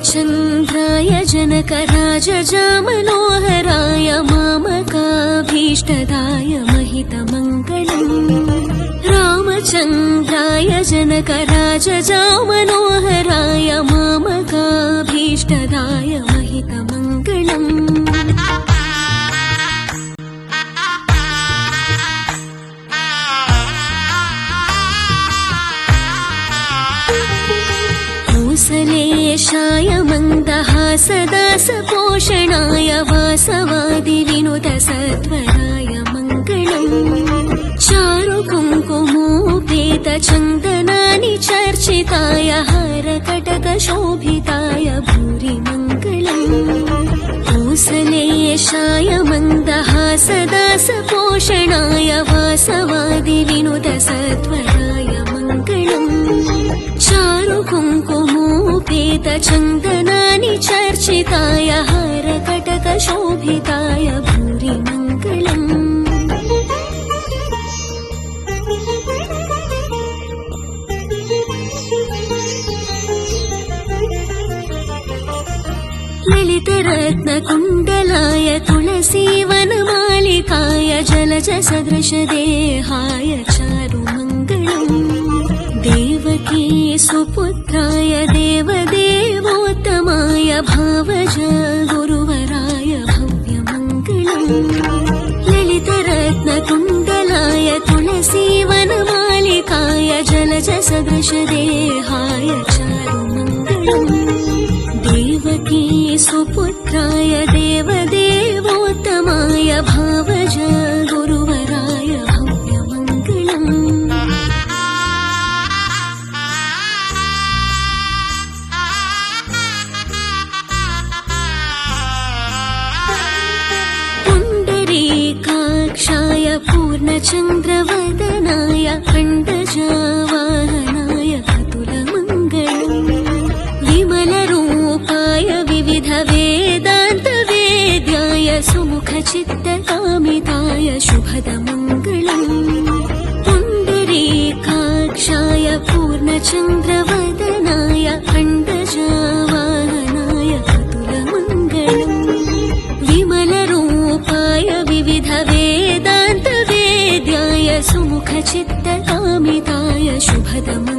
रामचन्द्राय जनकराजजामनोहराय मामकाभीष्टदाय महितमङ्गलम् रामचन्द्राय जनकराजजामनोहराय मामकाभीष्टदाय महितमङ्गलम् कौसलेशाय मन्दहासदासपोषणाय वासवादिविनुतसत्वराय मङ्गलम् चारुकुङ्कुमोपेतचन्दनानि चर्चिताय हारकटकशोभिताय भूरि मङ्गलम् कौसलेशाय मन्दहासदासपोषणाय वासवादिविनुतसत्वराय मङ्गलम् चारुकुङ्कुमोपेतचन्दनानि चर्चिताय हारकटकशोभिताय भूरि मङ्गलम् ललितरत्नकुण्डलाय तुलसीवनमालिकाय जलजसदृशदेहाय चारुमङ्गलम् देवकी सुपुत्राय देवदेवोत्तमाय भावज गुरुवराय भव्यमङ्गलम् ललितरत्नकुण्डलाय तुलसीवनमालिकाय जलजसदृशदेहाय चारुमङ्गलम् देवकी सुपुत्राय देवदेवोत्तमाय भावज गुरुवराय भव्यमङ्गलम् पुण्डरीकाक्षाय पूर्णचन्द्रवदनाय अण्डजावाहनाय अतुलमङ्गलम् विमलरूपाय विविधवेदान्तवेद्याय सुमुखचित्तकामिताय शुभदमङ्गलम् पुण्डरीकाक्षाय पूर्णचन्द्रवदनाय अण्डजावाहनाय अतुलमङ्गलम् विमलरूपाय विविधवेदान्तवेद्याय सुमुखचित्तकामिताय शुभदमङ्गलम्